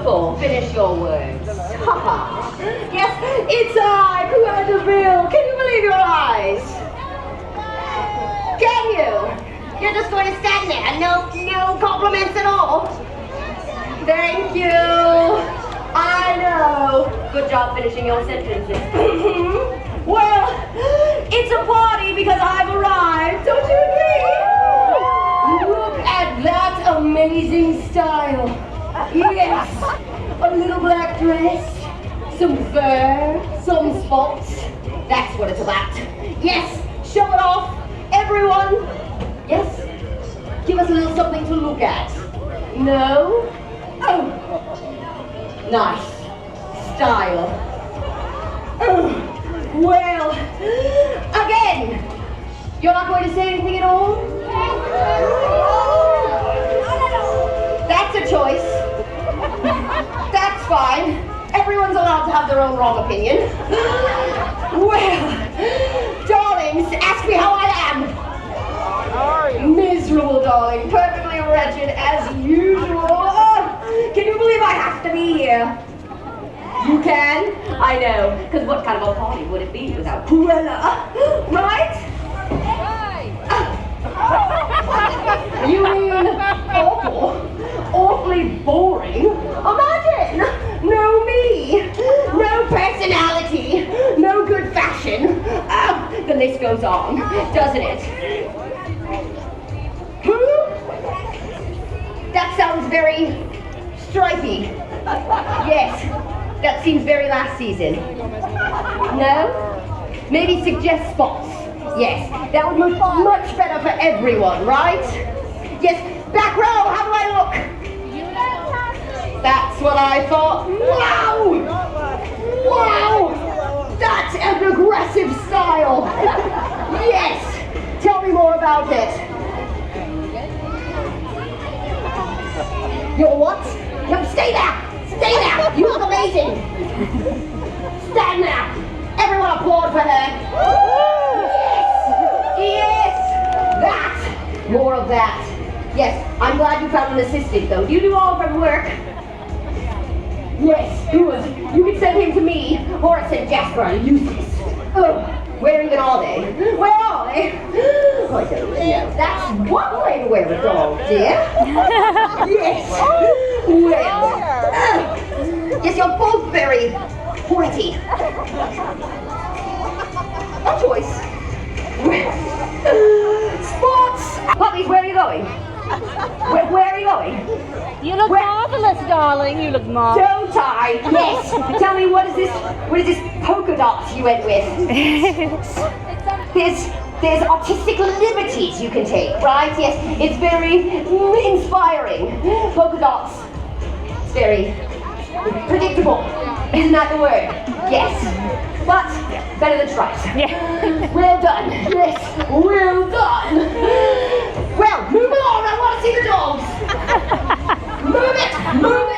Wonderful. Finish your words. Haha. Yes, it's I, Cruella de Vil. Can you believe your eyes? Can you? You're just going to stand there. No compliments at all. Thank you. I know. Good job finishing your sentences. Well, it's a party because I've arrived. Don't you agree? Look at that amazing style. Yes, a little black dress, some fur, some spots. That's what it's about. Yes, show it off. Everyone. Yes, give us a little something to look at. No? Oh, nice style. Oh. Well, again, you're not going to say anything at all? That's a choice. That's fine. Everyone's allowed to have their own wrong opinion. Well, darlings, ask me how I am. How are you? Miserable, darling. Perfectly wretched as usual. Oh, can you believe I have to be here? You can? I know, because what kind of a party would it be without Cruella? Right? You mean awful? Awfully boring? Imagine! No me! No personality! No good fashion! The list goes on, doesn't it? Who? That sounds very stripy. Yes. That seems very last season. No? Maybe suggest spots. Yes, that would look much better for everyone, right? Yes, back row, how do I look? That's what I thought. Wow! Wow! That's an aggressive style. Yes! Tell me more about it. You're what? No, stay there! Stay there! You look amazing! Stand there! Everyone applaud for her! Yes! Yes! That! More of that. Yes, I'm glad you found an assistant though. Do you do all of her work? Yes, good. You can send him to me. Horace and Jasper are useless. Oh, where even are they? Where are they? Oh, I don't know. That's one way to wear a doll, dear. Yes. Well. Yes, you're both very pretty. A choice. Sports! Puppies, where are you going? Where are you going? You look marvelous, darling. You look marvelous. Don't I? Yes. Tell me, what is this polka dots you went with? There's artistic liberties you can take, right? Yes, it's very inspiring. Polka dots. It's very predictable. Isn't that the word? Yes. But better than trite. Yeah. Well done. Yes, well done. Well, move along. I want to see the dogs. Move it. Move it.